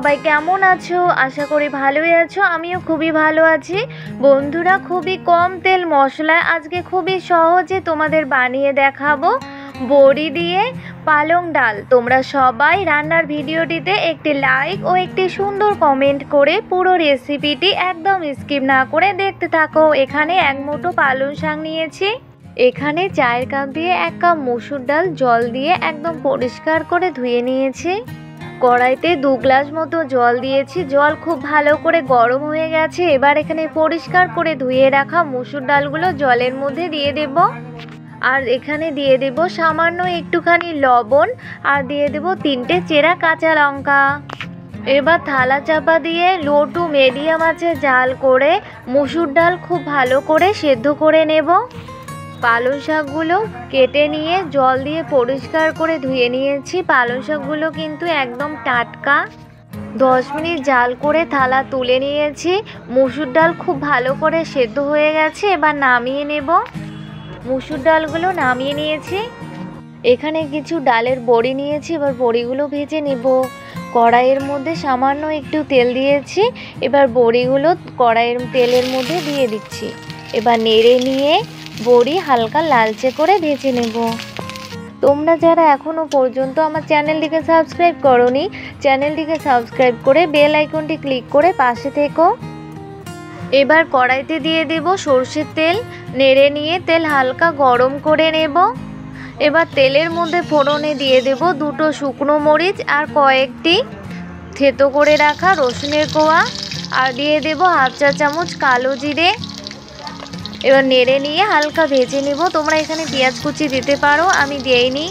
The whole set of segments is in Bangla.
সবাই কেমন আছো? আশা করি ভালোই আছো। আমিও খুবই ভালো আছি। বন্ধুরা, খুবই কম তেল মশলায় আজকে খুবই সহজে তোমাদের বানিয়ে দেখাবো বড়ি দিয়ে পালং ডাল। তোমরা সবাই রান্নার ভিডিওটিতে একটি লাইক ও একটি সুন্দর কমেন্ট করে পুরো রেসিপিটি একদম স্কিপ না করে দেখতে থাকো। এখানে এক মুঠো পালং শাক নিয়েছি। এখানে চায়ের কাপ দিয়ে 1 কাপ মসুর ডাল জল দিয়ে একদম পরিষ্কার করে ধুয়ে নিয়েছি। কড়াইতে 2 গ্লাস মতো জল দিয়েছি। জল খুব ভালো করে গরম হয়ে গেছে। এবার এখানে পরিষ্কার করে ধুয়ে রাখা মসুর ডালগুলো জলের মধ্যে দিয়ে দেব। আর এখানে দিয়ে দেব সামান্য একটুখানি লবণ, আর দিয়ে দেব 3টে চেরা কাঁচা লঙ্কা। এবার থালা চাপা দিয়ে লো টু মিডিয়াম আঁচে জাল করে মসুর ডাল খুব ভালো করে সেদ্ধ করে নেব। পালং শাকগুলো কেটে নিয়ে জল দিয়ে পরিষ্কার করে ধুয়ে নিয়েছি। পালং শাকগুলো কিন্তু একদম টাটকা। 10 মিনিট জাল করে থালা তুলে নিয়েছি। মসুর ডাল খুব ভালো করে সেদ্ধ হয়ে গেছে। এবার নামিয়ে নেব। মসুর ডালগুলো নামিয়ে নিয়েছি। এখানে কিছু ডালের বড়ি নিয়েছি। এবার বড়িগুলো ভেজে নেব। কড়াইয়ের মধ্যে সামান্য একটু তেল দিয়েছি। এবার বড়িগুলো কড়াইয়ের তেলের মধ্যে দিয়ে দিচ্ছি। এবার নেড়ে নিয়ে বড়ি হালকা লালচে করে ভেজে নেব। তোমরা যারা এখনও পর্যন্ত আমার চ্যানেলটিকে সাবস্ক্রাইব করোনি, চ্যানেলটিকে সাবস্ক্রাইব করে বেল আইকনটি ক্লিক করে পাশে থেকো। এবার কড়াইতে দিয়ে দেব সরষের তেল। নেড়ে নিয়ে তেল হালকা গরম করে নেব। এবার তেলের মধ্যে ফোড়নে দিয়ে দেব 2টো শুকনো মরিচ আর কয়েকটি থেতো করে রাখা রসুনের কোয়া, আর দিয়ে দেব 1/2 চা চামচ কালো জিরে। এবার নেড়ে নিয়ে হালকা ভেজে নেব। তোমরা এখানে পেঁয়াজ কুচি দিতে পারো, আমি দিইনি।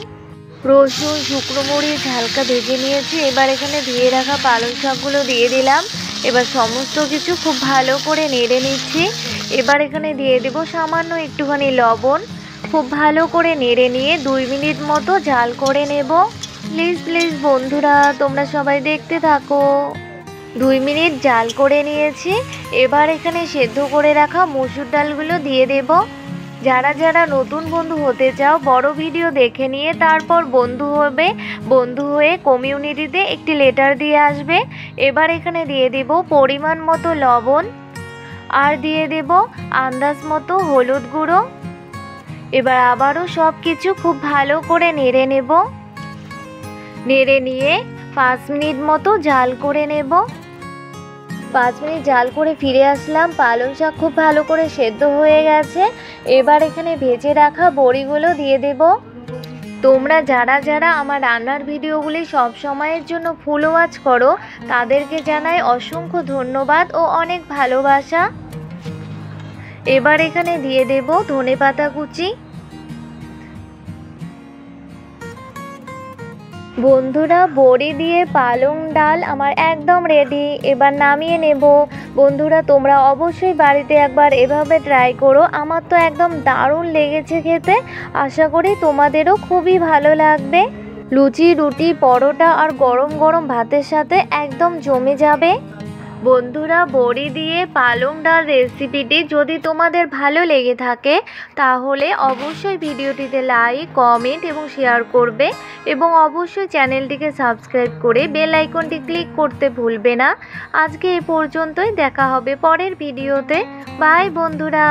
রসুন শুকনো মরিচ হালকা ভেজে নিয়েছি। এবার এখানে ধুয়ে রাখা পালং শাকগুলো দিয়ে দিলাম। এবার সমস্ত কিছু খুব ভালো করে নেড়ে নিচ্ছি। এবার এখানে দিয়ে দেব সামান্য একটুখানি লবণ। খুব ভালো করে নেড়ে নিয়ে 2 মিনিট মতো জাল করে নেব। প্লিজ বন্ধুরা, তোমরা সবাই দেখতে থাকো। 2 মিনিট জাল করে নিয়েছি। এবার এখানে সেদ্ধ করে রাখা মসুর ডালগুলো দিয়ে দেব। যারা যারা নতুন বন্ধু হতে চাও, বড় ভিডিও দেখে নিয়ে তারপর বন্ধু হয়ে কমিউনিটিতে একটি লেটার দিয়ে আসবে। এবার এখানে দিয়ে দেব পরিমাণ মতো লবণ, আর দিয়ে দেব আন্দাজ মতো হলুদ গুঁড়ো। এবার আবারও সব কিছু খুব ভালো করে নেড়ে নেব। নেড়ে নিয়ে 5 মিনিট মতো জাল করে নেব। 5 মিনিট জাল করে ফিরে আসলাম। পালং শাক খুব ভালো করে সেদ্ধ হয়ে গেছে। এবার এখানে ভেজে রাখা বড়িগুলো দিয়ে দেব। তোমরা যারা যারা আমার রান্নার ভিডিওগুলি সব সময়ের জন্য ফুল ওয়াচ করো, তাদেরকে জানাই অসংখ্য ধন্যবাদ ও অনেক ভালোবাসা। এবার এখানে দিয়ে দেব ধনেপাতা কুচি। বন্ধুরা, বড়ি দিয়ে পালং ডাল আমার একদম রেডি। এবার নামিয়ে নেব। বন্ধুরা, তোমরা অবশ্যই বাড়িতে একবার এভাবে ট্রাই করো। আমার তো একদম দারুণ লেগেছে খেতে। আশা করি তোমাদেরও খুবই ভালো লাগবে। লুচি, রুটি, পরোটা আর গরম গরম ভাতের সাথে একদম জমে যাবে। বন্ধুরা, বড়ি দিয়ে পালং ডাল রেসিপিটি যদি তোমাদের ভালো লেগে থাকে, তাহলে অবশ্যই ভিডিওটিতে লাইক, কমেন্ট এবং শেয়ার করবে, এবং অবশ্যই চ্যানেলটিকে সাবস্ক্রাইব করে বেল আইকনটি ক্লিক করতে ভুলবে না। আজকে এ পর্যন্তই। দেখা হবে পরের ভিডিওতে। বাই বন্ধুরা।